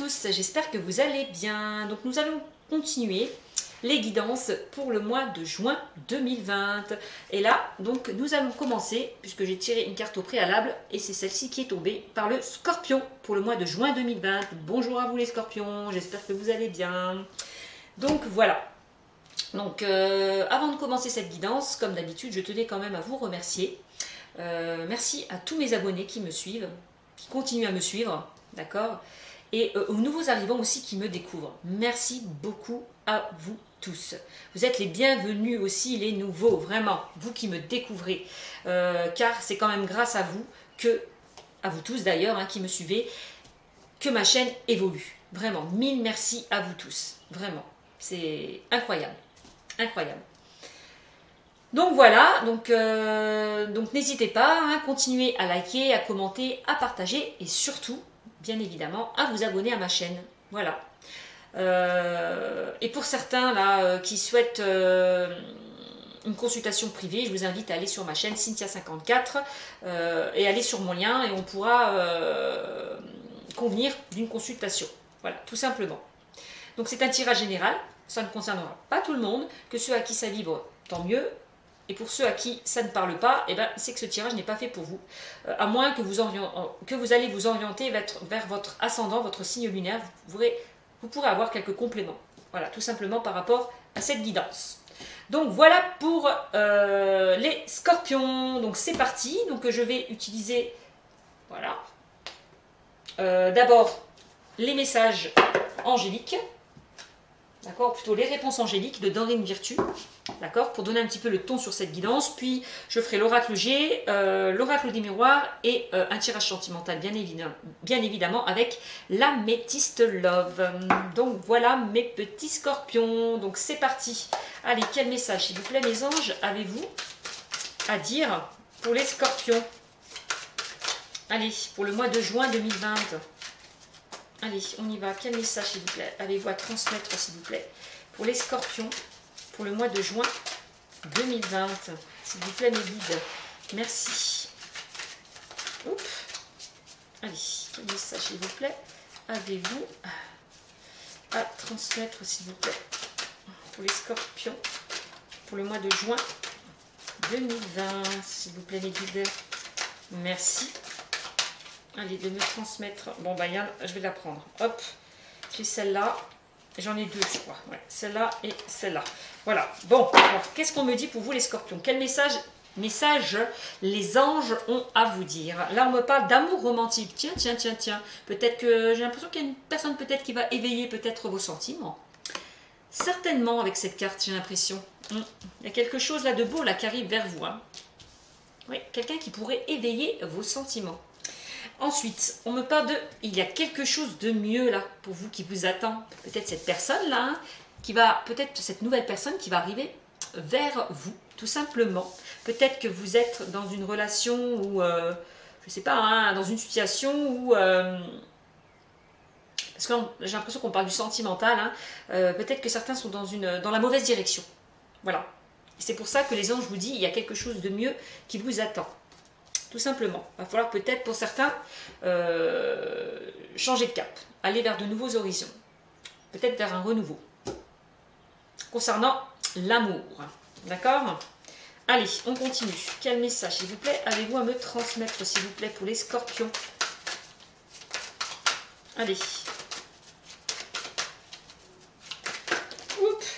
tous, j'espère que vous allez bien. Donc nous allons continuer les guidances pour le mois de juin 2020. Et là, donc nous allons commencer, puisque j'ai tiré une carte au préalable, et c'est celle-ci qui est tombée par le Scorpion pour le mois de juin 2020. Bonjour à vous les Scorpions, j'espère que vous allez bien. Donc voilà. Donc avant de commencer cette guidance, comme d'habitude, je tenais quand même à vous remercier. Merci à tous mes abonnés qui me suivent, qui continuent à me suivre, d'accord, et aux nouveaux arrivants aussi qui me découvrent. Merci beaucoup à vous tous. Vous êtes les bienvenus aussi, les nouveaux, vraiment, vous qui me découvrez, car c'est quand même grâce à vous que, à vous tous d'ailleurs, qui me suivez, que ma chaîne évolue. Vraiment, mille merci à vous tous, vraiment, c'est incroyable, incroyable. Donc voilà, donc n'hésitez pas, continuez à liker, à commenter, à partager et surtout, bien évidemment, à vous abonner à ma chaîne. Voilà. Et pour certains là qui souhaitent une consultation privée, je vous invite à aller sur ma chaîne Cynthia54 et aller sur mon lien et on pourra convenir d'une consultation. Voilà, tout simplement. Donc c'est un tirage général, ça ne concernera pas tout le monde, que ceux à qui ça vibre, tant mieux. Et pour ceux à qui ça ne parle pas, eh ben, c'est que ce tirage n'est pas fait pour vous. À moins que vous allez vous orienter vers votre ascendant, votre signe lunaire, vous pourrez avoir quelques compléments. Voilà, tout simplement par rapport à cette guidance. Donc voilà pour les Scorpions. Donc c'est parti. Donc je vais utiliser, voilà, d'abord les messages angéliques. D'accord, plutôt les réponses angéliques de Dorine Virtue, d'accord, pour donner un petit peu le ton sur cette guidance. Puis je ferai l'oracle G, l'oracle des miroirs et un tirage sentimental, bien évidemment, avec l'améthyste Love. Donc voilà mes petits Scorpions. Donc c'est parti. Allez, quel message, s'il vous plaît, mes anges, avez-vous à dire pour les Scorpions? Allez, pour le mois de juin 2020. Allez, on y va. Quel message, s'il vous plaît, avez-vous à transmettre, s'il vous plaît, pour les Scorpions, pour le mois de juin 2020? S'il vous plaît, mes guides. Merci. Oups. Allez, quel message, s'il vous plaît, avez-vous à transmettre, s'il vous plaît, pour les Scorpions, pour le mois de juin 2020? S'il vous plaît, mes guides. Merci. Allez, de me transmettre. Bon, bah, je vais la prendre. Hop, j'ai celle-là. J'en ai deux, je crois. Ouais, celle-là et celle-là. Voilà. Bon, alors, qu'est-ce qu'on me dit pour vous, les Scorpions? Quel message les anges ont à vous dire? Là, on me parle d'amour romantique. Tiens, tiens, tiens, tiens. Peut-être que j'ai l'impression qu'il y a une personne peut-être qui va éveiller peut-être vos sentiments. Certainement, avec cette carte, j'ai l'impression. Il y a quelque chose là de beau là qui arrive vers vous. Oui, quelqu'un qui pourrait éveiller vos sentiments. Ensuite, on me parle de... Il y a quelque chose de mieux là pour vous qui vous attend. Peut-être cette personne là, peut-être cette nouvelle personne qui va arriver vers vous, tout simplement. Peut-être que vous êtes dans une relation où, je ne sais pas, dans une situation où... parce que j'ai l'impression qu'on parle du sentimental. Peut-être que certains sont dans la mauvaise direction. Voilà. C'est pour ça que les anges vous disent il y a quelque chose de mieux qui vous attend. Tout simplement. Il va falloir peut-être pour certains changer de cap, aller vers de nouveaux horizons, peut-être vers un renouveau. Concernant l'amour, d'accord? Allez, on continue. Quel message, s'il vous plaît, avez-vous à me transmettre, s'il vous plaît, pour les Scorpions? Allez. Oups.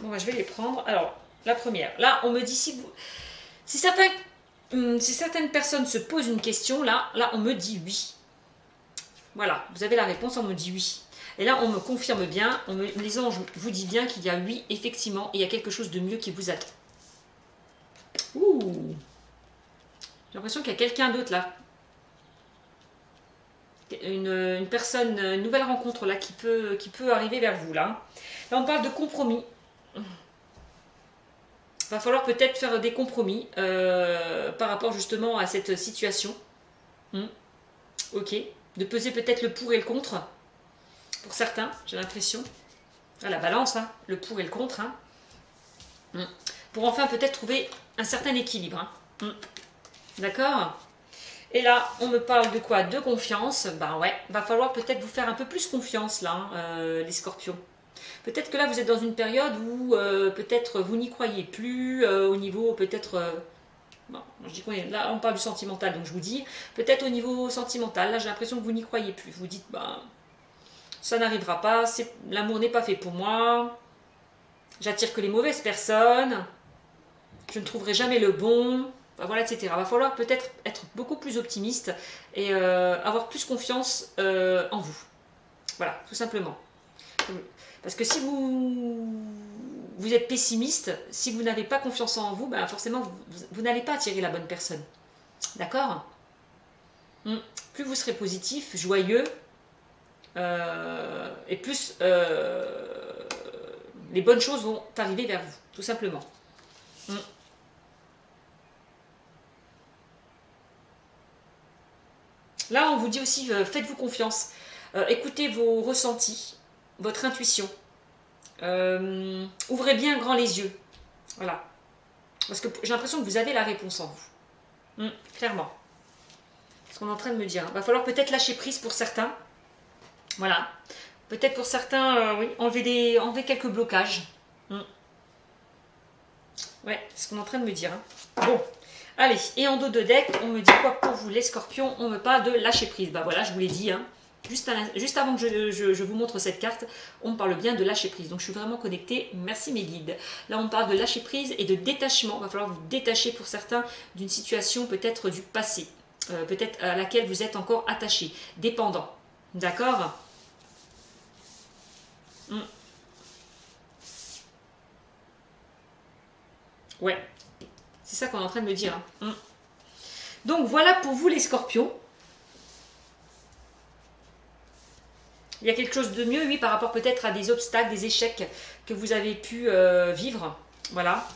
Bon, bah, je vais les prendre. Alors, la première. Là, on me dit si certaines personnes se posent une question, là on me dit oui. Voilà, vous avez la réponse, on me dit oui. Et là, on me confirme bien, les anges vous disent bien qu'il y a oui, effectivement, et il y a quelque chose de mieux qui vous attend. Ouh. J'ai l'impression qu'il y a quelqu'un d'autre là. Une personne, une nouvelle rencontre là qui peut arriver vers vous là. Là, on parle de compromis. Va falloir peut-être faire des compromis par rapport justement à cette situation. Ok. De peser peut-être le pour et le contre. Pour certains, j'ai l'impression. À la balance, le pour et le contre. Pour enfin peut-être trouver un certain équilibre. D'accord? Et là, on me parle de quoi? De confiance. Ben ouais, va falloir peut-être vous faire un peu plus confiance là, les scorpions. Peut-être que là, vous êtes dans une période où peut-être vous n'y croyez plus, au niveau peut-être... bon, je dis quoi, là, on parle du sentimental, donc je vous dis, peut-être au niveau sentimental, là, j'ai l'impression que vous n'y croyez plus. Vous dites, ben, ça n'arrivera pas, l'amour n'est pas fait pour moi, j'attire que les mauvaises personnes, je ne trouverai jamais le bon, ben voilà, etc. Il va falloir peut-être être beaucoup plus optimiste et avoir plus confiance en vous. Voilà, tout simplement. Parce que si vous êtes pessimiste, si vous n'avez pas confiance en vous, ben forcément, vous n'allez pas attirer la bonne personne. D'accord? Plus vous serez positif, joyeux, et plus les bonnes choses vont arriver vers vous, tout simplement. Là, on vous dit aussi, faites-vous confiance. Écoutez vos ressentis, votre intuition. Ouvrez bien grand les yeux. Voilà. Parce que j'ai l'impression que vous avez la réponse en vous. Clairement. C'est ce qu'on est en train de me dire. Il va falloir peut-être lâcher prise pour certains. Voilà. Peut-être pour certains, oui, enlever quelques blocages. Ouais, c'est ce qu'on est en train de me dire. Bon. Allez, et en dos de deck, on me dit quoi pour vous les scorpions? On me parle de lâcher prise. Bah voilà, je vous l'ai dit, hein. Juste avant que je vous montre cette carte, on me parle bien de lâcher prise. Donc je suis vraiment connectée, merci mes guides. Là on me parle de lâcher prise et de détachement. Il va falloir vous détacher pour certains d'une situation peut-être du passé. Peut-être à laquelle vous êtes encore attaché, dépendant. D'accord? Ouais, c'est ça qu'on est en train de me dire. Donc voilà pour vous les scorpions. Il y a quelque chose de mieux, oui, par rapport peut-être à des obstacles, des échecs que vous avez pu vivre. Voilà.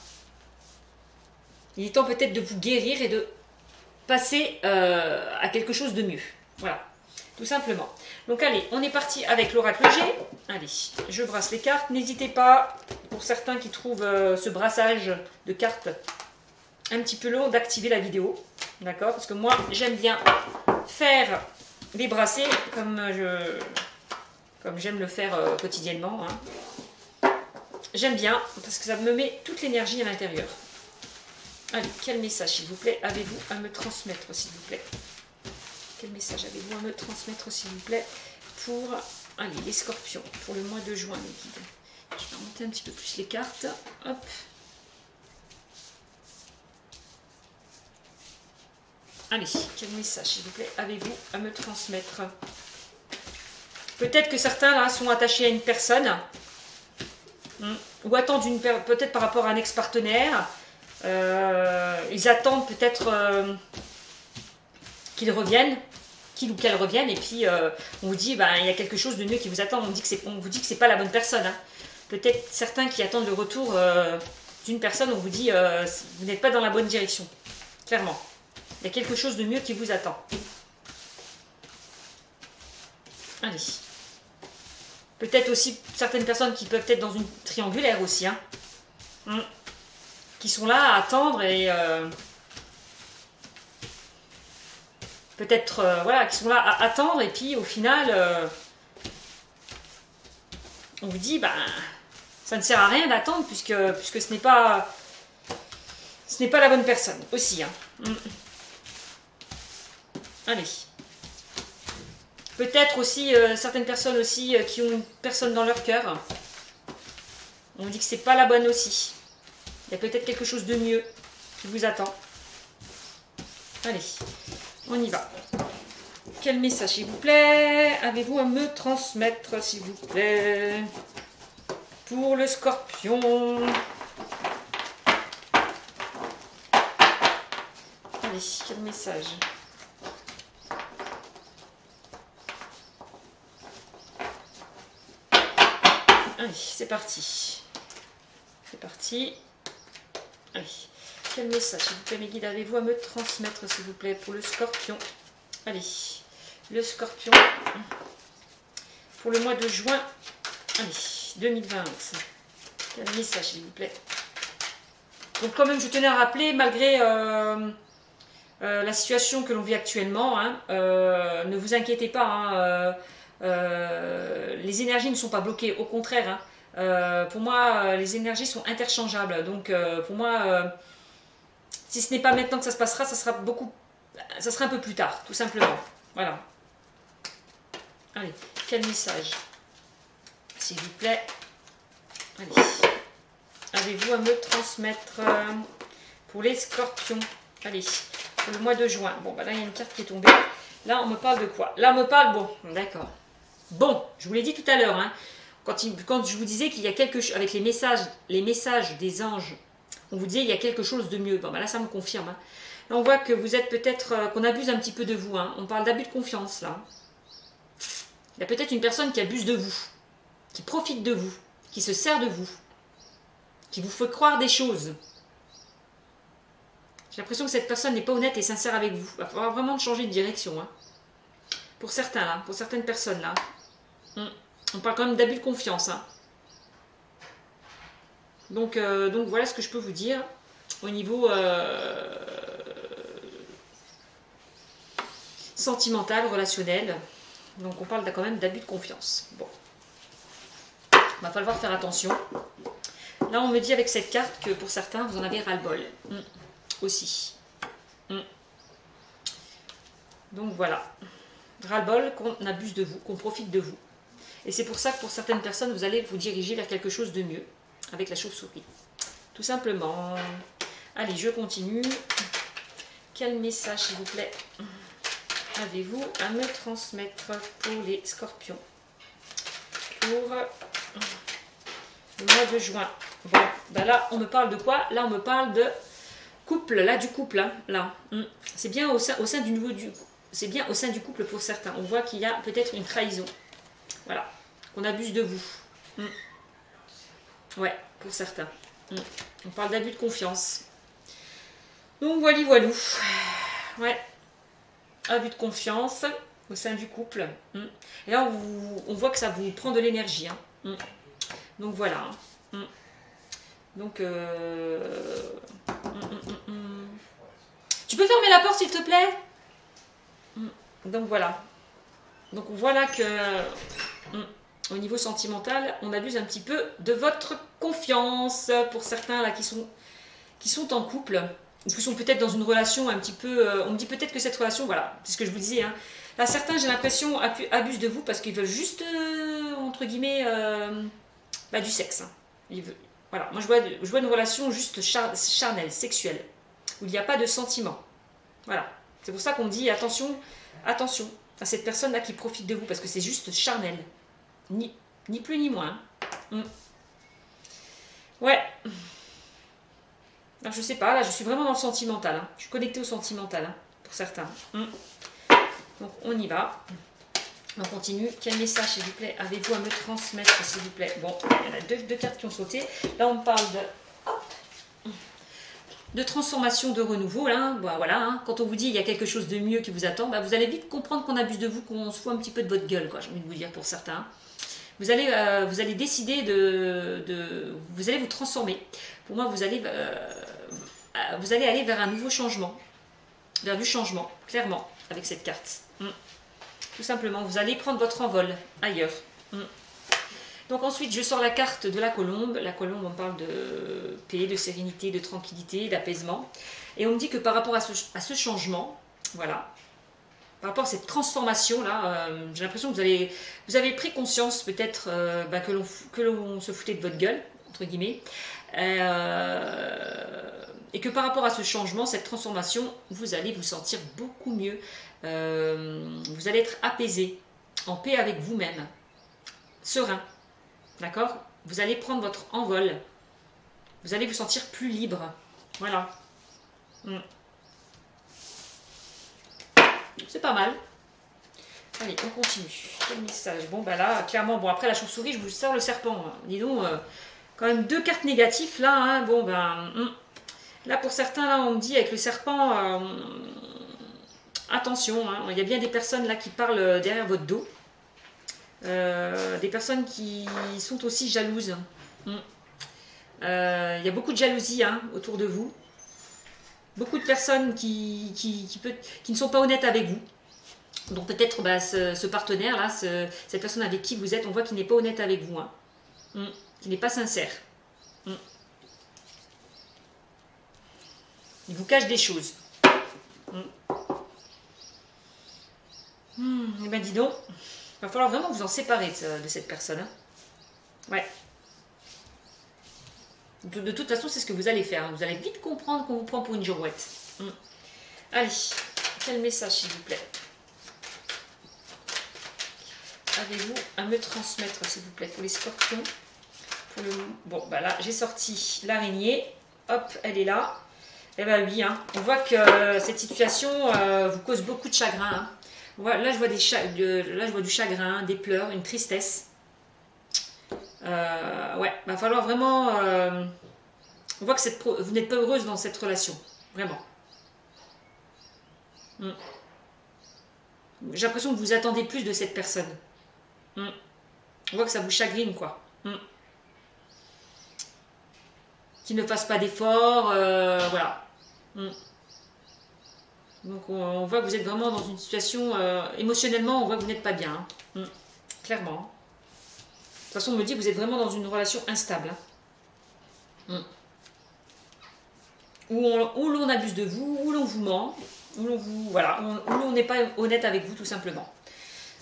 Il est temps peut-être de vous guérir et de passer à quelque chose de mieux. Voilà, tout simplement. Donc allez, on est parti avec l'oracle G. Allez, je brasse les cartes. N'hésitez pas, pour certains qui trouvent ce brassage de cartes un petit peu long, d'activer la vidéo. D'accord? Parce que moi, j'aime bien faire les brassés comme j'aime le faire quotidiennement. J'aime bien, parce que ça me met toute l'énergie à l'intérieur. Allez, quel message, s'il vous plaît, avez-vous à me transmettre, s'il vous plaît? Quel message avez-vous à me transmettre, s'il vous plaît, pour allez, les scorpions, pour le mois de juin, mes guides? Je vais remonter un petit peu plus les cartes. Hop. Allez, quel message, s'il vous plaît, avez-vous à me transmettre? Peut-être que certains, là, sont attachés à une personne, ou attendent peut-être par rapport à un ex-partenaire. Ils attendent peut-être qu'il revienne, qu'il ou qu'elle revienne, et puis on vous dit, ben, il y a quelque chose de mieux qui vous attend. On vous dit que c'est pas la bonne personne. Peut-être certains qui attendent le retour d'une personne, on vous dit, vous n'êtes pas dans la bonne direction. Clairement. Il y a quelque chose de mieux qui vous attend. Allez. Peut-être aussi certaines personnes qui peuvent être dans une triangulaire aussi. Qui sont là à attendre et peut-être voilà, qui sont là à attendre et puis au final on vous dit ben ça ne sert à rien d'attendre puisque ce n'est pas la bonne personne aussi. Allez. Peut-être aussi certaines personnes aussi qui ont une personne dans leur cœur. On vous dit que c'est pas la bonne aussi. Il y a peut-être quelque chose de mieux qui vous attend. Allez, on y va. Quel message, s'il vous plaît, avez-vous à me transmettre, s'il vous plaît, pour le scorpion? Allez, quel message? Allez, c'est parti. C'est parti. Allez, quel message, s'il vous plaît, mes guides, avez-vous à me transmettre, s'il vous plaît, pour le scorpion? Allez, le scorpion, pour le mois de juin, allez, 2020. Quel message, s'il vous plaît? Donc, quand même, je tenais à rappeler, malgré la situation que l'on vit actuellement. Hein, ne vous inquiétez pas, hein, les énergies ne sont pas bloquées, au contraire. Hein, pour moi, les énergies sont interchangeables. Donc, pour moi, si ce n'est pas maintenant que ça se passera, ça sera un peu plus tard, tout simplement. Voilà. Allez, quel message, s'il vous plaît. Allez. Avez-vous à me transmettre pour les scorpions? Allez, pour le mois de juin. Bon, bah là, il y a une carte qui est tombée. Là, on me parle de quoi? Là, on me parle... Bon, d'accord. Bon, je vous l'ai dit tout à l'heure, hein, quand je vous disais qu'il y a quelque chose... Avec les messages des anges, on vous disait il y a quelque chose de mieux. Bon, bah là, ça me confirme. Hein. Là, on voit que vous êtes peut-être... qu'on abuse un petit peu de vous. Hein. On parle d'abus de confiance, là. Il y a peut-être une personne qui abuse de vous, qui profite de vous, qui se sert de vous, qui vous fait croire des choses. J'ai l'impression que cette personne n'est pas honnête et sincère avec vous. Il va falloir vraiment changer de direction. Hein. Pour certains, là, pour certaines personnes, là. On parle quand même d'abus de confiance. Hein. Donc voilà ce que je peux vous dire au niveau sentimental, relationnel. Donc on parle quand même d'abus de confiance. Bon. Il va falloir faire attention. Là, on me dit avec cette carte que pour certains, vous en avez ras-le-bol. Aussi. Donc voilà. Ras-le-bol qu'on abuse de vous, qu'on profite de vous. Et c'est pour ça que pour certaines personnes, vous allez vous diriger vers quelque chose de mieux. Avec la chauve-souris. Tout simplement. Allez, je continue. Quel message, s'il vous plaît, avez-vous à me transmettre pour les scorpions? Pour le mois de juin. Bon, ben là, on me parle de quoi? Là, on me parle de couple, là, du couple, hein, là. C'est bien au sein du nouveau c'est bien au sein du couple pour certains. On voit qu'il y a peut-être une trahison. Voilà. Qu'on abuse de vous. Ouais, pour certains. On parle d'abus de confiance. Donc, voilà, voilou. Ouais. Abus de confiance au sein du couple. Et là, on voit que ça vous prend de l'énergie. Hein. Donc, voilà. Donc, tu peux fermer la porte, s'il te plaît? Donc, voilà. Donc, voilà que... au niveau sentimental, on abuse un petit peu de votre confiance pour certains là qui sont en couple ou qui sont peut-être dans une relation un petit peu. On me dit peut-être que cette relation, voilà, c'est ce que je vous disais. Hein, là, certains, j'ai l'impression, abusent de vous parce qu'ils veulent juste, entre guillemets, du sexe. Hein. Voilà, moi je vois une relation juste charnelle, sexuelle, où il n'y a pas de sentiment. Voilà, c'est pour ça qu'on dit attention à cette personne-là qui profite de vous parce que c'est juste charnel. Ni plus ni moins. Ouais. Alors, je sais pas, là je suis vraiment dans le sentimental. Hein. Je suis connectée au sentimental, hein, pour certains. Donc on y va. On continue. Quel message, s'il vous plaît, avez-vous à me transmettre, s'il vous plaît? Bon, il y en a deux cartes qui ont sauté. Là on parle de transformation, de renouveau. Là. Bon, voilà, hein. Quand on vous dit il y a quelque chose de mieux qui vous attend, vous allez vite comprendre qu'on abuse de vous, qu'on se fout un petit peu de votre gueule, quoi, j'ai envie de vous dire pour certains. Vous allez décider vous allez vous transformer. Pour moi, vous allez aller vers un nouveau changement. Vers du changement, clairement, avec cette carte. Tout simplement, vous allez prendre votre envol ailleurs. Donc ensuite, je sors la carte de la colombe. La colombe, on parle de paix, de sérénité, de tranquillité, d'apaisement. Et on me dit que par rapport à ce changement, voilà, par rapport à cette transformation-là, j'ai l'impression que vous avez pris conscience peut-être que l'on se foutait de votre gueule, entre guillemets, et que par rapport à ce changement, cette transformation, vous allez vous sentir beaucoup mieux. Vous allez être apaisé, en paix avec vous-même, serein, d'accord? Vous allez prendre votre envol, vous allez vous sentir plus libre, voilà. C'est pas mal. Allez, on continue. Quel message? Bon, bah là, clairement, bon, après la chauve-souris, je vous sors le serpent. Hein. Dis donc, quand même deux cartes négatives là. Hein. Bon, ben, là, pour certains, là, on me dit avec le serpent, attention, hein, il y a bien des personnes là qui parlent derrière votre dos. Des personnes qui sont aussi jalouses. Il y a beaucoup de jalousie hein, autour de vous. Beaucoup de personnes qui ne sont pas honnêtes avec vous. Donc peut-être bah, ce partenaire-là, cette personne avec qui vous êtes, on voit qu'il n'est pas honnête avec vous. Hein. Qu'il n'est pas sincère. Il vous cache des choses. Eh bien dis donc, il va falloir vraiment vous en séparer de cette personne. Hein. Ouais. De toute façon, c'est ce que vous allez faire. Hein. Vous allez vite comprendre qu'on vous prend pour une girouette. Allez, quel message s'il vous plaît avez-vous à me transmettre s'il vous plaît pour les scorpions pour le... Bon, bah là, j'ai sorti l'araignée. Hop, elle est là. Eh bien oui, hein, on voit que cette situation vous cause beaucoup de chagrin. Hein. Là, je vois là, je vois du chagrin, des pleurs, une tristesse. Ouais, va falloir vraiment... on voit que vous n'êtes pas heureuse dans cette relation. Vraiment. J'ai l'impression que vous attendez plus de cette personne. On voit que ça vous chagrine, quoi. Qu'il ne fasse pas d'efforts, voilà. Donc on voit que vous êtes vraiment dans une situation, émotionnellement, on voit que vous n'êtes pas bien. Hein. Clairement. De toute façon, on me dit que vous êtes vraiment dans une relation instable. Hein. Où l'on abuse de vous, où l'on vous ment, où l'on n'est pas honnête avec vous, tout simplement.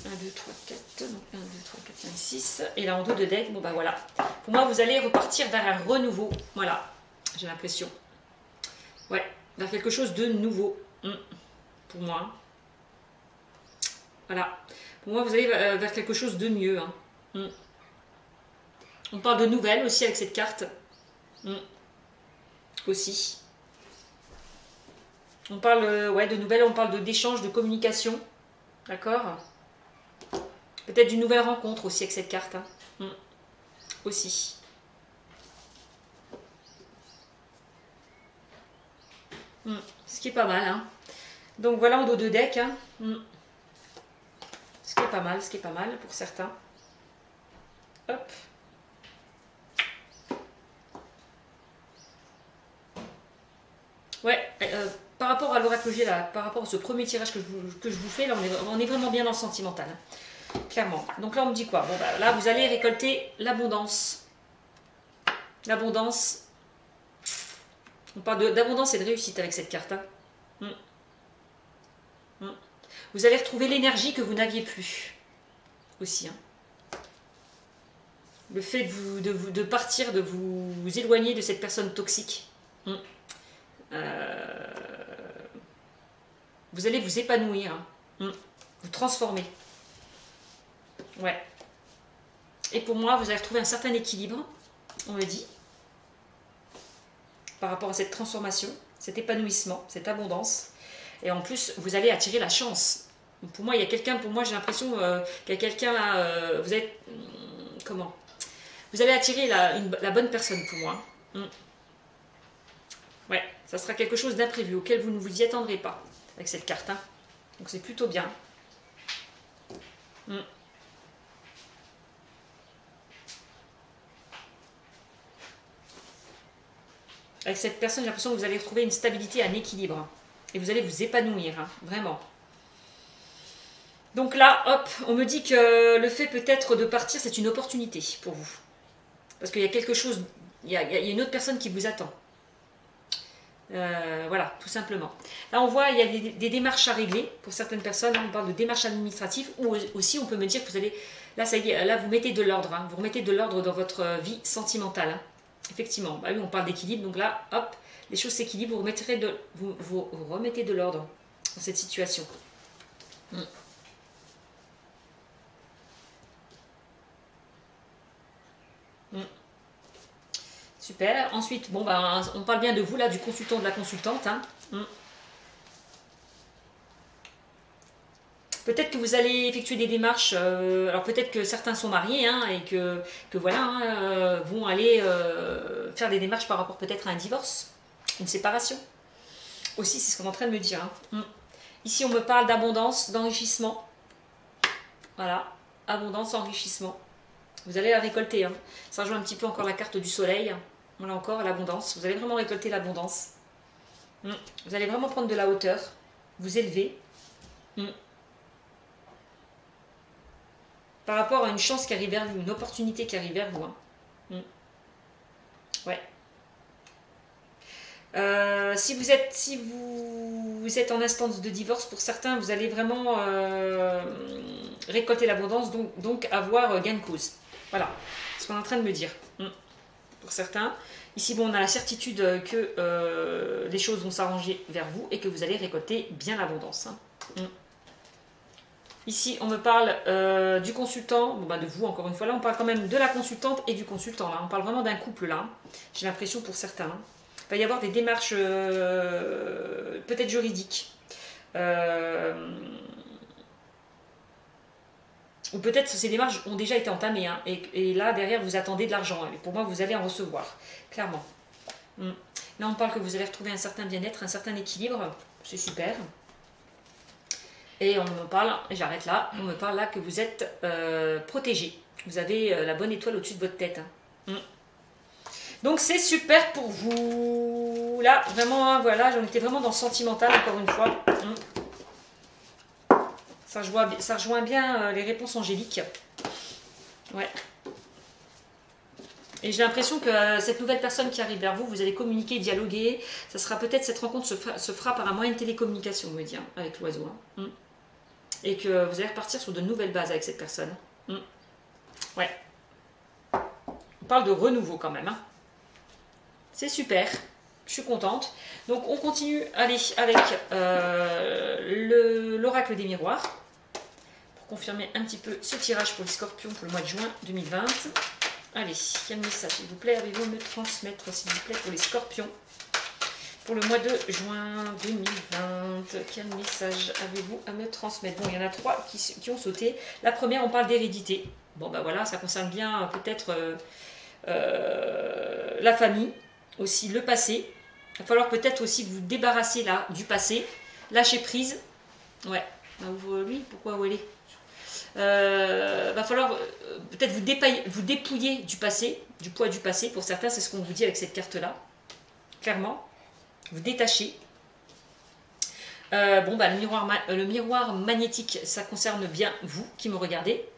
1, 2, 3, 4, donc 1, 2, 3, 4, 5, 6. Et là, en dos de deck, bon bah voilà. Pour moi, vous allez repartir vers un renouveau. Voilà, j'ai l'impression. Ouais, vers quelque chose de nouveau. Pour moi. Voilà. Pour moi, vous allez vers quelque chose de mieux. Hein. On parle de nouvelles aussi avec cette carte. Aussi. On parle de nouvelles, on parle d'échanges, de communication. D'accord ? Peut-être d'une nouvelle rencontre aussi avec cette carte. Hein. Aussi. Ce qui est pas mal. Hein. Donc voilà en dos de deck. Hein. Ce qui est pas mal pour certains. Hop. Ouais, par rapport à l'oracle que j'ai là, par rapport à ce premier tirage que je vous fais, là on est vraiment bien dans le sentimental. Hein. Clairement. Donc là on me dit quoi? Bon bah là vous allez récolter l'abondance. L'abondance. On parle d'abondance et de réussite avec cette carte. Hein. Vous allez retrouver l'énergie que vous n'aviez plus. Aussi. Hein. Le fait de partir, de vous éloigner de cette personne toxique. Vous allez vous épanouir. Hein. Vous transformer. Ouais. Et pour moi, vous allez retrouver un certain équilibre, on me dit, par rapport à cette transformation, cet épanouissement, cette abondance. Et en plus, vous allez attirer la chance. Pour moi, il y a quelqu'un, j'ai l'impression qu'il y a quelqu'un là, vous êtes... comment? Vous allez attirer la bonne personne pour moi. Ouais, ça sera quelque chose d'imprévu, auquel vous ne vous y attendrez pas, avec cette carte. Hein. Donc c'est plutôt bien. Avec cette personne, j'ai l'impression que vous allez retrouver une stabilité, un équilibre. Et vous allez vous épanouir, hein, vraiment. Donc là, hop, on me dit que le fait peut-être de partir, c'est une opportunité pour vous. Parce qu'il y a quelque chose, il y a une autre personne qui vous attend. Voilà, tout simplement. Là, on voit, il y a des démarches à régler pour certaines personnes. On parle de démarches administratives. Ou aussi, on peut me dire que vous allez... Là, ça y est, là, vous mettez de l'ordre. Hein, vous remettez de l'ordre dans votre vie sentimentale. Hein. Effectivement. Bah oui, on parle d'équilibre. Donc là, hop, les choses s'équilibrent. Vous remettez de l'ordre dans cette situation. Super. Ensuite, bon, bah, on parle bien de vous, là, du consultant, de la consultante. Hein. Peut-être que vous allez effectuer des démarches, alors peut-être que certains sont mariés hein, et que voilà, hein, vont aller faire des démarches par rapport peut-être à un divorce, une séparation. Aussi, c'est ce qu'on est en train de me dire. Hein. Ici, on me parle d'abondance, d'enrichissement. Voilà, abondance, enrichissement. Vous allez la récolter. Hein. Ça rejoint un petit peu encore la carte du soleil. Voilà encore l'abondance. Vous allez vraiment récolter l'abondance. Vous allez vraiment prendre de la hauteur, vous élever. Par rapport à une chance qui arrive vers vous, une opportunité qui arrive vers vous. Hein. Ouais. Si vous êtes en instance de divorce, pour certains, vous allez vraiment récolter l'abondance, donc avoir gain de cause. Voilà, c'est ce qu'on est en train de me dire. Pour certains, ici, bon, on a la certitude que les choses vont s'arranger vers vous et que vous allez récolter bien l'abondance. Hein. Ici, on me parle du consultant, bon, bah, de vous, encore une fois. Là, on parle quand même de la consultante et du consultant. Là, on parle vraiment d'un couple, là. J'ai l'impression pour certains. Hein. Il va y avoir des démarches peut-être juridiques. Ou peut-être que ces démarches ont déjà été entamées. Hein, et là, derrière, vous attendez de l'argent. Et pour moi, vous allez en recevoir, clairement. Là, on parle que vous allez retrouver un certain bien-être, un certain équilibre. C'est super. Et on me parle, j'arrête là, on me parle là que vous êtes protégé. Vous avez la bonne étoile au-dessus de votre tête. Hein. Donc c'est super pour vous. Là, vraiment, hein, voilà, j'en étais vraiment dans le sentimental, encore une fois. Ça rejoint bien les réponses angéliques. Ouais. Et j'ai l'impression que cette nouvelle personne qui arrive vers vous, vous allez communiquer, dialoguer. Ça sera peut-être, cette rencontre se fera par un moyen de télécommunication, on me dit, hein, avec l'oiseau. Hein. Et que vous allez repartir sur de nouvelles bases avec cette personne. Ouais. On parle de renouveau quand même. Hein. C'est super. Je suis contente. Donc on continue, allez, avec l'oracle des miroirs. Pour confirmer un petit peu ce tirage pour les scorpions pour le mois de juin 2020. Allez, quel message s'il vous plaît avez-vous me transmettre s'il vous plaît pour les scorpions pour le mois de juin 2020, quel message avez-vous à me transmettre? Bon, il y en a 3 qui ont sauté. La première, on parle d'hérédité. Bon, ben voilà, ça concerne bien peut-être la famille, aussi le passé. Il va falloir peut-être aussi vous débarrasser là du passé, lâcher prise. Ouais, lui, pourquoi où elle est va falloir peut-être vous dépouiller du passé, du poids du passé. Pour certains, c'est ce qu'on vous dit avec cette carte-là, clairement. Vous détachez. Bon, bah, le miroir magnétique, ça concerne bien vous qui me regardez.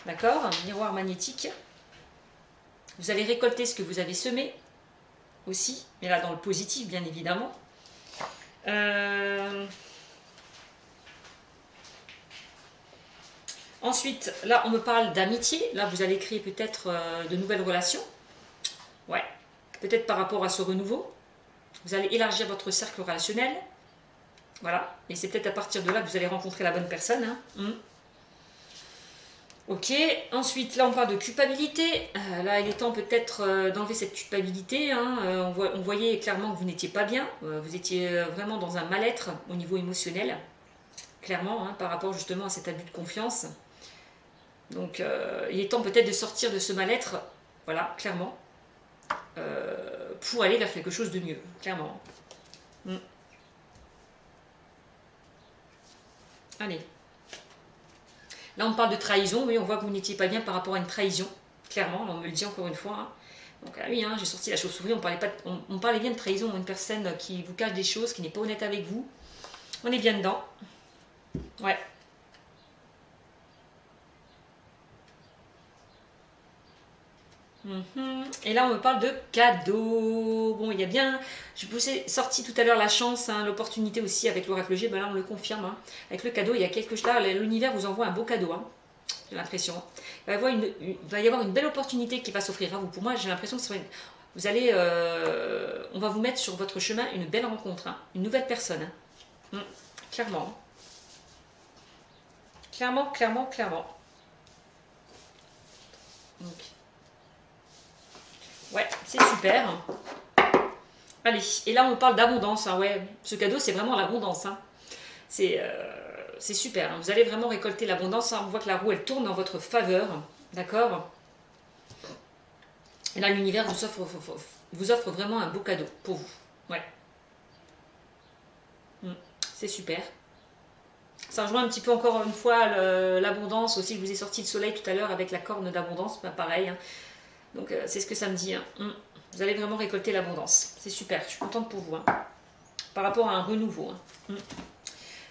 D'accord, un miroir magnétique. Vous allez récolter ce que vous avez semé aussi, mais là dans le positif, bien évidemment. Ensuite, là, on me parle d'amitié. Là, vous allez créer peut-être de nouvelles relations. Ouais, peut-être par rapport à ce renouveau. Vous allez élargir votre cercle relationnel. Voilà. Et c'est peut-être à partir de là que vous allez rencontrer la bonne personne. Hein. Ok. Ensuite, là, on parle de culpabilité. Là, il est temps peut-être d'enlever cette culpabilité. Hein. On voyait clairement que vous n'étiez pas bien. Vous étiez vraiment dans un mal-être au niveau émotionnel. Clairement, hein, par rapport justement à cet abus de confiance. Donc, il est temps peut-être de sortir de ce mal-être. Voilà, clairement. Pour aller vers quelque chose de mieux, clairement. Allez. Là, on parle de trahison. Oui, on voit que vous n'étiez pas bien par rapport à une trahison. Clairement, là, on me le dit encore une fois. Hein. Donc, oui, hein, j'ai sorti la chauve-souris. On parlait bien de trahison. Une personne qui vous cache des choses, qui n'est pas honnête avec vous. On est bien dedans. Ouais. Et là, on me parle de cadeau. Bon, il y a bien... Je vous ai sorti tout à l'heure la chance, hein, l'opportunité aussi avec l'oracle G. Ben là, on le confirme. Hein. Avec le cadeau, il y a quelque chose... Là, l'univers vous envoie un beau cadeau. Hein. J'ai l'impression. Il va y avoir une belle opportunité qui va s'offrir à vous. Pour moi, j'ai l'impression que vous allez... on va vous mettre sur votre chemin une belle rencontre. Hein. Une nouvelle personne. Hein. Clairement. Clairement. Donc... Ouais, c'est super. Allez, et là on parle d'abondance. Hein, ouais, ce cadeau c'est vraiment l'abondance. Hein. C'est super. Hein. Vous allez vraiment récolter l'abondance. Hein. On voit que la roue elle tourne en votre faveur. D'accord. Et là l'univers vous offre vraiment un beau cadeau pour vous. Ouais. C'est super. Ça rejoint un petit peu encore une fois l'abondance aussi. Je vous ai sorti le soleil tout à l'heure avec la corne d'abondance. Ben, pareil. Hein. Donc c'est ce que ça me dit. Hein. Vous allez vraiment récolter l'abondance. C'est super, je suis contente pour vous. Hein. Par rapport à un renouveau. Hein.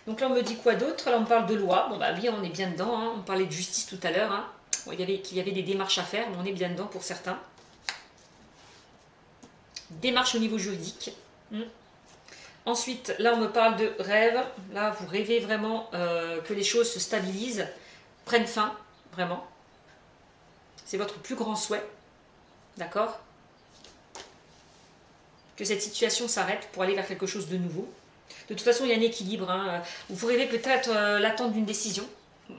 Donc là, on me dit quoi d'autre? Là, on parle de loi. Bon, bah oui, on est bien dedans. Hein. On parlait de justice tout à l'heure. Hein. Bon, qu'il y avait des démarches à faire, mais on est bien dedans pour certains. Démarche au niveau juridique. Ensuite, là, on me parle de rêve. Là, vous rêvez vraiment que les choses se stabilisent, prennent fin, vraiment. C'est votre plus grand souhait. D'accord? Que cette situation s'arrête pour aller vers quelque chose de nouveau. De toute façon, il y a un équilibre. Hein. Vous rêvez peut-être l'attente d'une décision.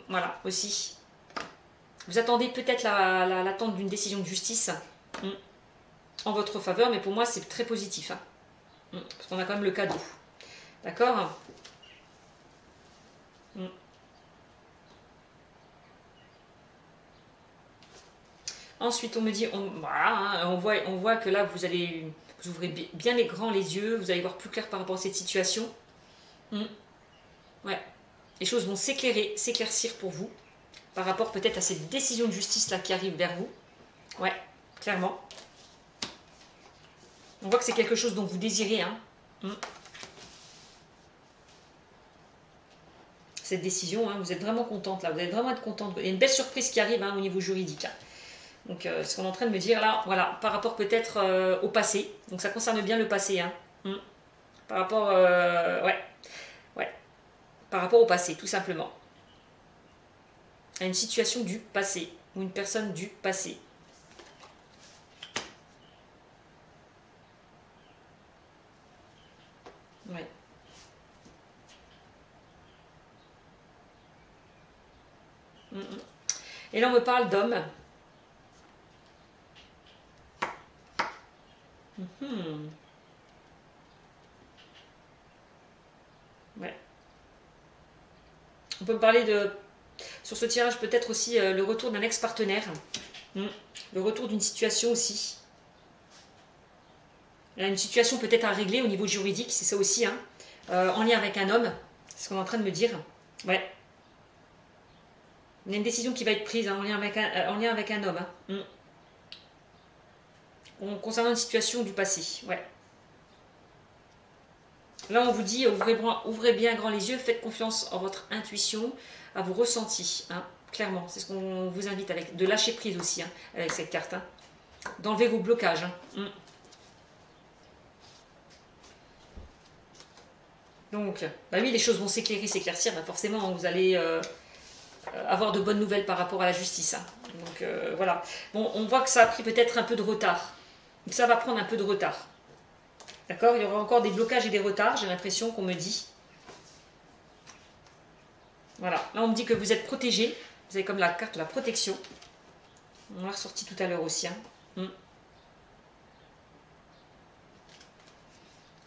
Voilà, aussi. Vous attendez peut-être l'attente d'une décision de justice en votre faveur, mais pour moi, c'est très positif. Hein. Parce qu'on a quand même le cadeau. D'accord? Ensuite, on me dit, voilà, hein, on voit que là, vous ouvrez bien les yeux, vous allez voir plus clair par rapport à cette situation. Ouais. Les choses vont s'éclaircir pour vous, par rapport peut-être à cette décision de justice là qui arrive vers vous. Ouais, clairement. On voit que c'est quelque chose dont vous désirez. Hein. Cette décision, hein, vous êtes vraiment contente là, vous allez vraiment être contente. Il y a une belle surprise qui arrive hein, au niveau juridique. Hein. Donc, ce qu'on est en train de me dire là, voilà, par rapport peut-être au passé. Donc, ça concerne bien le passé. Hein. Par rapport, ouais, par rapport au passé, tout simplement. À une situation du passé, ou une personne du passé. Ouais. Et là, on me parle d'homme. Ouais. On peut me parler de, sur ce tirage, peut-être aussi le retour d'un ex-partenaire. Le retour d'une situation aussi. Là, une situation peut-être à régler au niveau juridique, c'est ça aussi, hein. En lien avec un homme, c'est ce qu'on est en train de me dire. Ouais. Il y a une décision qui va être prise hein, en lien avec un homme. Hein. Concernant une situation du passé. Ouais. Là, on vous dit, ouvrez bien grand les yeux, faites confiance en votre intuition, à vos ressentis. Hein, clairement, c'est ce qu'on vous invite avec. De lâcher prise aussi, hein, avec cette carte. Hein, d'enlever vos blocages. Hein. Donc, bah oui, les choses vont s'éclaircir. Bah forcément, vous allez avoir de bonnes nouvelles par rapport à la justice. Hein. Donc, voilà. Bon, on voit que ça a pris peut-être un peu de retard. Ça va prendre un peu de retard. D'accord? Il y aura encore des blocages et des retards, j'ai l'impression qu'on me dit. Voilà. Là, on me dit que vous êtes protégé. Vous avez comme la carte de la protection. On l'a ressorti tout à l'heure aussi. Hein.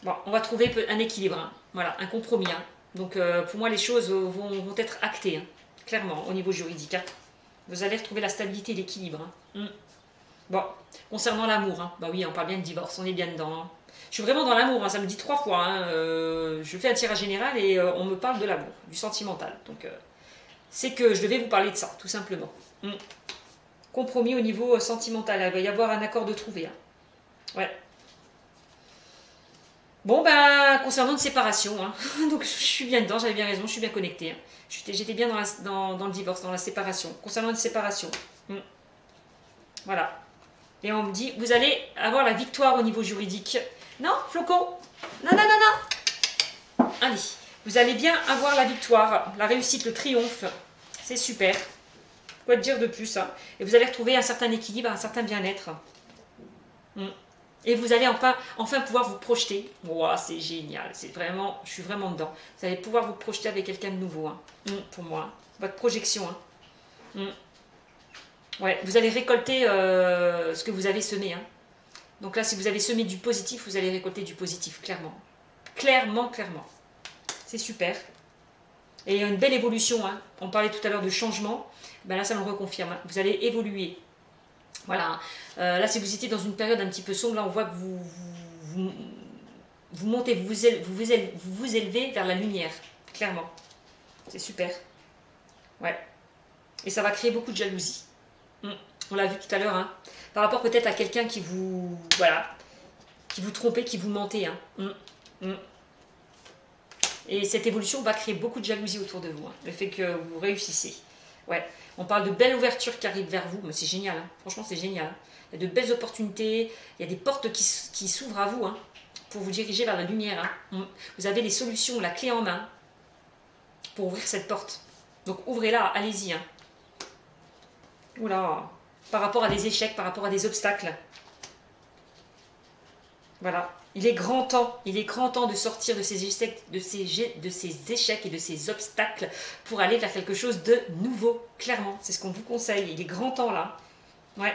Bon, on va trouver un équilibre. Hein. Voilà, un compromis. Hein. Donc, pour moi, les choses vont être actées. Hein. Clairement, au niveau juridique. Hein. Vous allez retrouver la stabilité et l'équilibre. Hein. Bon, concernant l'amour. Hein. Bah oui, on parle bien de divorce. On est bien dedans. Hein. Je suis vraiment dans l'amour, hein, ça me dit 3 fois. Hein, je fais un tirage général et on me parle de l'amour, du sentimental. Donc, c'est que je devais vous parler de ça, tout simplement. Compromis au niveau sentimental, il va y avoir un accord de trouver. Hein. Ouais. Bon, ben, concernant une séparation, hein, donc je suis bien dedans, j'avais bien raison, je suis bien connectée. Hein. J'étais bien dans le divorce, dans la séparation. Concernant une séparation. Voilà. Et on me dit, vous allez avoir la victoire au niveau juridique. Non, Floco? Non. Allez, vous allez bien avoir la victoire, la réussite, le triomphe. C'est super. Quoi te dire de plus hein. Et vous allez retrouver un certain équilibre, un certain bien-être. Et vous allez enfin pouvoir vous projeter. Wow, c'est génial. C'est vraiment, je suis vraiment dedans. Vous allez pouvoir vous projeter avec quelqu'un de nouveau. Hein. Pour moi. Votre projection. Hein. Ouais, vous allez récolter ce que vous avez semé. Hein. Donc là, si vous avez semé du positif, vous allez récolter du positif, clairement. Clairement. C'est super. Et il y a une belle évolution. Hein. On parlait tout à l'heure de changement. Ben là, ça me le reconfirme. Hein. Vous allez évoluer. Voilà. Là, si vous étiez dans une période un petit peu sombre, là, on voit que vous montez, vous vous élevez vers la lumière. Clairement. C'est super. Ouais. Et ça va créer beaucoup de jalousie. On l'a vu tout à l'heure, hein. Par rapport peut-être à quelqu'un qui vous... Voilà. Qui vous trompait, qui vous mentait. Hein. Et cette évolution va créer beaucoup de jalousie autour de vous. Hein. Le fait que vous réussissez. Ouais. On parle de belles ouvertures qui arrivent vers vous. Mais c'est génial. Hein. Franchement, c'est génial. Hein. Il y a de belles opportunités. Il y a des portes qui s'ouvrent à vous. Hein, pour vous diriger vers la lumière. Hein. Vous avez les solutions, la clé en main. Pour ouvrir cette porte. Donc ouvrez-la. Allez-y. Hein. Oula. Par rapport à des échecs, par rapport à des obstacles. Voilà. Il est grand temps de sortir de ces échecs, de ces échecs et de ces obstacles pour aller vers quelque chose de nouveau. Clairement, c'est ce qu'on vous conseille. Il est grand temps là. Ouais.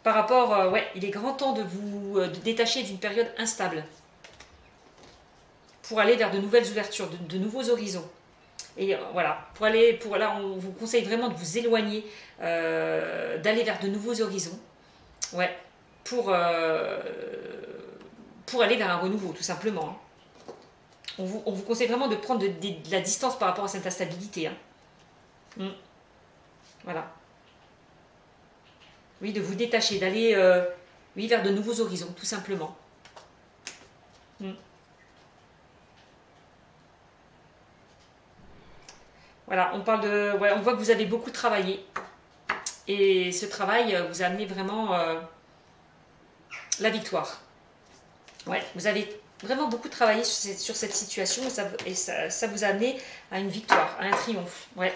Par rapport, ouais, il est grand temps de vous détacher d'une période instable pour aller vers de nouvelles ouvertures, de nouveaux horizons. Et voilà, là, on vous conseille vraiment de vous éloigner, d'aller vers de nouveaux horizons. Ouais, pour aller vers un renouveau, tout simplement. On vous conseille vraiment de prendre de la distance par rapport à cette instabilité. Hein. Voilà. Oui, de vous détacher, d'aller oui, vers de nouveaux horizons, tout simplement. Voilà, on parle de... Ouais, on voit que vous avez beaucoup travaillé. Et ce travail vous a amené vraiment la victoire. Ouais, vous avez vraiment beaucoup travaillé sur cette situation et ça vous a amené à une victoire, à un triomphe. Ouais.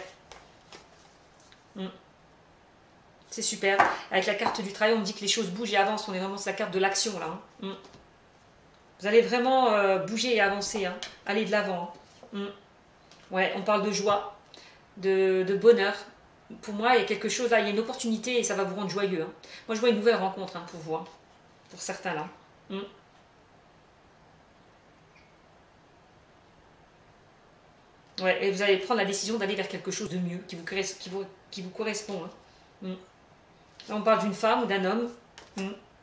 C'est super. Avec la carte du travail, on dit que les choses bougent et avancent. On est vraiment sur la carte de l'action là. Vous allez vraiment bouger et avancer. Hein. Aller de l'avant. Hein. Ouais, on parle de joie, de bonheur. Pour moi, il y a quelque chose là, il y a une opportunité et ça va vous rendre joyeux. Hein. Moi, je vois une nouvelle rencontre pour vous, hein, pour certains là. Ouais, et vous allez prendre la décision d'aller vers quelque chose de mieux, qui vous correspond. Hein. Là, on parle d'une femme ou d'un homme.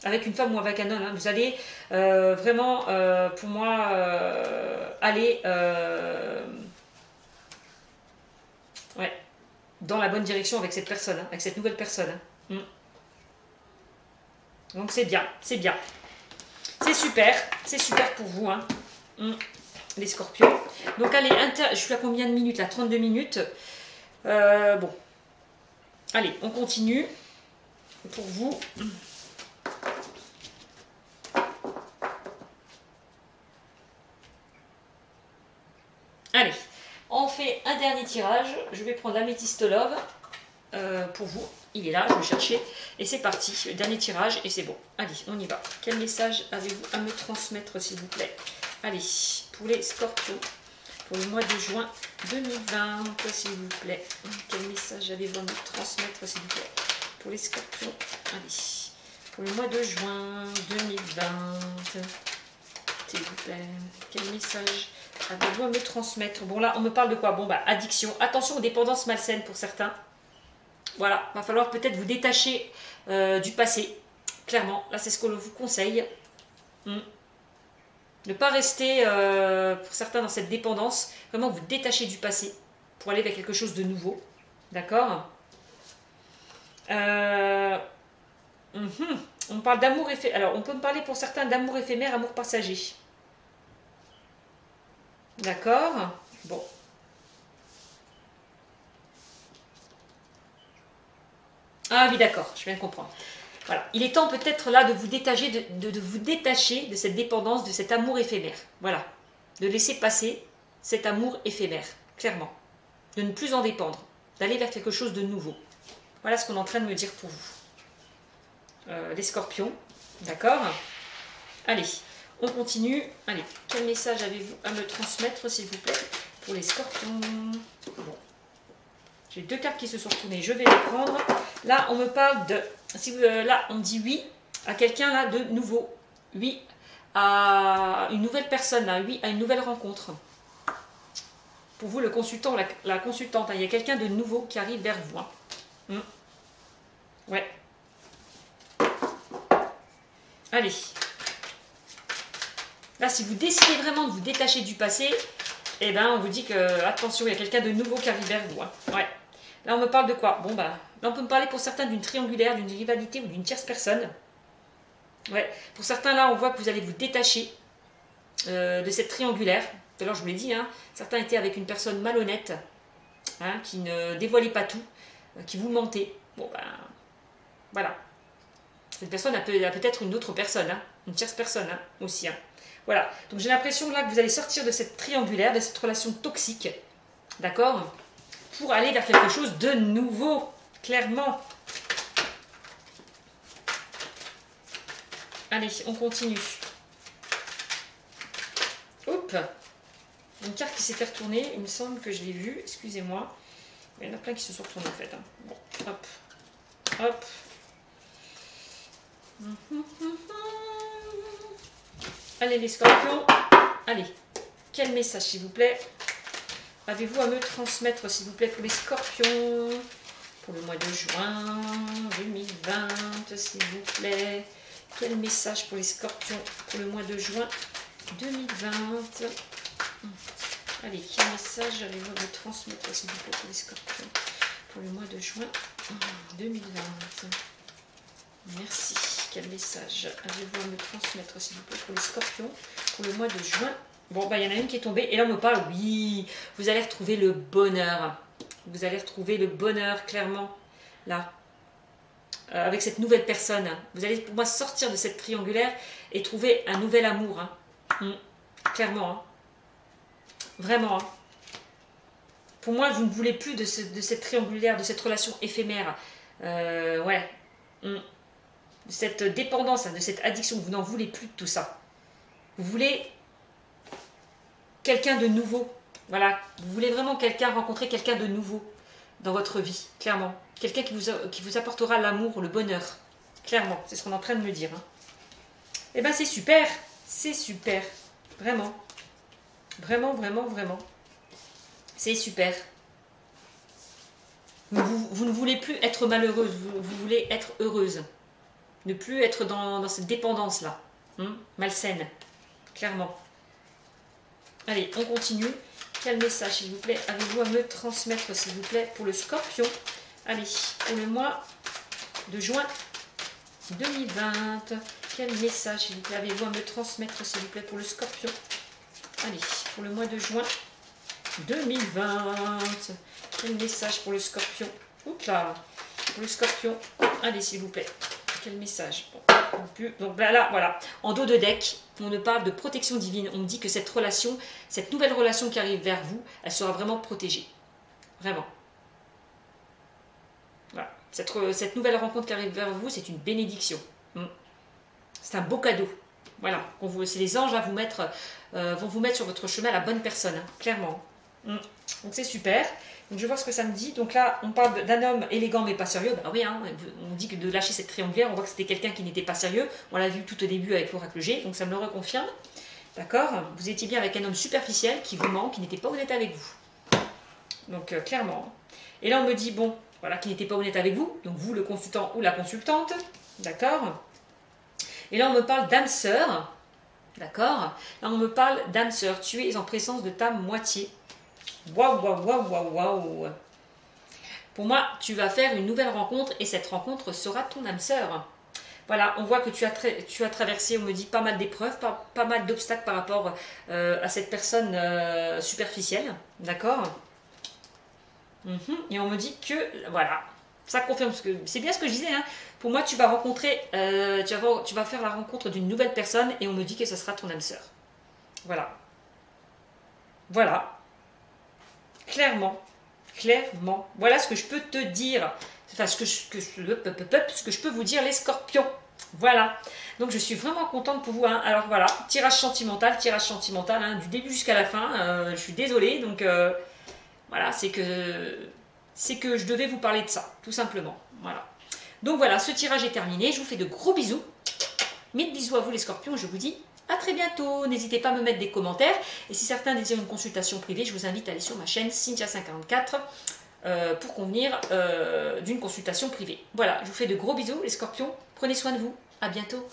Avec une femme ou avec un homme. Hein. Vous allez vraiment, pour moi, aller ouais, dans la bonne direction avec cette personne, hein, avec cette nouvelle personne. Hein. Donc c'est bien, c'est bien. C'est super pour vous, hein. Les scorpions. Donc allez, je suis à combien de minutes là? 32 minutes. Bon. Allez, on continue. Pour vous. Allez, on fait un dernier tirage. Je vais prendre l'améthyste love pour vous. Il est là, je vais le chercher. Et c'est parti, le dernier tirage et c'est bon. Allez, on y va. Quel message avez-vous à me transmettre, s'il vous plaît? Allez, pour les scorpions, pour le mois de juin 2020, s'il vous plaît. Quel message avez-vous à me transmettre, s'il vous plaît? Pour les scorpions, allez. Pour le mois de juin 2020, s'il vous plaît. Quel message avez-vous à me transmettre? Bon, là, on me parle de quoi? Bon, bah, addiction. Attention aux dépendances malsaines pour certains. Voilà, va falloir peut-être vous détacher du passé. Clairement, là, c'est ce qu'on vous conseille. Ne pas rester, pour certains, dans cette dépendance. Vraiment, vous détacher du passé pour aller vers quelque chose de nouveau. D'accord? On parle d'amour éphémère. Alors, on peut me parler pour certains d'amour éphémère, amour passager. D'accord? Bon. Ah oui, d'accord, je viens de comprendre. Voilà. Il est temps peut-être là de vous détacher, de vous détacher de cette dépendance, de cet amour éphémère. Voilà. De laisser passer cet amour éphémère, clairement. De ne plus en dépendre. D'aller vers quelque chose de nouveau. Voilà ce qu'on est en train de me dire pour vous. Les scorpions. D'accord? Allez, on continue. Allez, quel message avez-vous à me transmettre, s'il vous plaît, pour les scorpions? Bon. J'ai deux cartes qui se sont retournées. Je vais les prendre. Là, on me parle de... là, on dit oui à quelqu'un là de nouveau. Oui à une nouvelle personne. Là, oui à une nouvelle rencontre. Pour vous, le consultant, la consultante, hein, il y a quelqu'un de nouveau qui arrive vers vous. Hein. Ouais. Allez. Là, si vous décidez vraiment de vous détacher du passé, eh ben, on vous dit que, attention, il y a quelqu'un de nouveau qui arrive vers vous. Hein. Ouais. Là, on me parle de quoi? Bon, bah, là, on peut me parler pour certains d'une triangulaire, d'une rivalité ou d'une tierce personne. Ouais. Pour certains, là, on voit que vous allez vous détacher de cette triangulaire. Tout à l'heure, je vous l'ai dit, hein, certains étaient avec une personne malhonnête, hein, qui ne dévoilait pas tout, qui vous mentait. Bon, ben, voilà. Cette personne a peut-être une autre personne, hein, une tierce personne hein, aussi. Hein. Voilà. Donc, j'ai l'impression là que vous allez sortir de cette triangulaire, de cette relation toxique, d'accord, pour aller vers quelque chose de nouveau, clairement. Allez, on continue. Hop, une carte qui s'est fait retourner, il me semble que je l'ai vue, excusez-moi. Il y en a plein qui se sont retournés en fait. Hein. Bon, hop, hop. Allez les scorpions, allez, quel message s'il vous plaît avez-vous à me transmettre s'il vous plaît pour les scorpions, pour le mois de juin 2020 s'il vous plaît. Quel message pour les scorpions pour le mois de juin 2020. Allez, quel message avez-vous à me transmettre s'il vous plaît pour les scorpions pour le mois de juin 2020. Merci. Quel message avez-vous à me transmettre s'il vous plaît pour les scorpions pour le mois de juin? Bon, bah il y en a une qui est tombée et là on me parle, oui, vous allez retrouver le bonheur. Vous allez retrouver le bonheur clairement, là. Avec cette nouvelle personne. Vous allez pour moi sortir de cette triangulaire et trouver un nouvel amour. Hein. Clairement. Hein. Vraiment. Hein. Pour moi, vous ne voulez plus de cette triangulaire, de cette relation éphémère. Ouais. De cette dépendance, de cette addiction. Vous n'en voulez plus de tout ça. Vous voulez quelqu'un de nouveau. Voilà. Vous voulez vraiment rencontrer quelqu'un de nouveau dans votre vie. Clairement. Quelqu'un qui vous apportera l'amour, le bonheur. Clairement, c'est ce qu'on est en train de me dire. Hein. Eh bien, c'est super. C'est super. Vraiment. Vraiment, vraiment, vraiment. C'est super. Vous ne voulez plus être malheureuse. Vous voulez être heureuse. Ne plus être dans cette dépendance-là. Malsaine. Clairement. Allez, on continue. Quel message, s'il vous plaît, avez-vous à me transmettre, s'il vous plaît, pour le scorpion? Allez, pour le mois de juin 2020, quel message, s'il vous plaît, avez-vous à me transmettre, s'il vous plaît, pour le scorpion? Allez, pour le mois de juin 2020, quel message pour le scorpion? Oups là, pour le scorpion, allez, s'il vous plaît, quel message? Bon, donc là, voilà, en dos de deck, on nous parle de protection divine. On me dit que cette relation, cette nouvelle relation qui arrive vers vous, elle sera vraiment protégée. Vraiment. Voilà. Cette nouvelle rencontre qui arrive vers vous, c'est une bénédiction. C'est un beau cadeau. Voilà. C'est les anges à vous mettre, vont vous mettre sur votre chemin la bonne personne, hein, clairement. Donc c'est super. Donc je vois ce que ça me dit. Donc là, on parle d'un homme élégant mais pas sérieux. Bah oui, hein, on dit que de lâcher cette triangulaire, on voit que c'était quelqu'un qui n'était pas sérieux. On l'a vu tout au début avec l'oracle G, donc ça me le reconfirme. D'accord? Vous étiez bien avec un homme superficiel qui vous ment, qui n'était pas honnête avec vous. Donc clairement. Et là, on me dit, bon, voilà, qui n'était pas honnête avec vous. Donc vous, le consultant ou la consultante. D'accord? Et là, on me parle d'âme sœur. D'accord? Là, on me parle d'âme sœur. Tu es en présence de ta moitié. Waouh, waouh, waouh, waouh, waouh. Pour moi, tu vas faire une nouvelle rencontre et cette rencontre sera ton âme sœur. Voilà, on voit que tu as traversé, on me dit, pas mal d'épreuves, pas mal d'obstacles par rapport à cette personne superficielle. D'accord? Et on me dit que, voilà, ça confirme, parce que c'est bien ce que je disais, hein. Pour moi, tu vas rencontrer, tu vas faire la rencontre d'une nouvelle personne et on me dit que ce sera ton âme sœur. Voilà. Voilà. Clairement. Clairement. Voilà ce que je peux te dire. Enfin, ce que je peux vous dire, les scorpions. Voilà. Donc, je suis vraiment contente pour vous. Hein. Alors, voilà. Tirage sentimental, hein, du début jusqu'à la fin. Je suis désolée. Donc, voilà, c'est que je devais vous parler de ça, tout simplement. Voilà. Donc, voilà, ce tirage est terminé. Je vous fais de gros bisous. Mille bisous à vous, les scorpions. Je vous dis à très bientôt. N'hésitez pas à me mettre des commentaires. Et si certains désirent une consultation privée, je vous invite à aller sur ma chaîne Cynthia54 pour convenir d'une consultation privée. Voilà, je vous fais de gros bisous, les scorpions. Prenez soin de vous. À bientôt.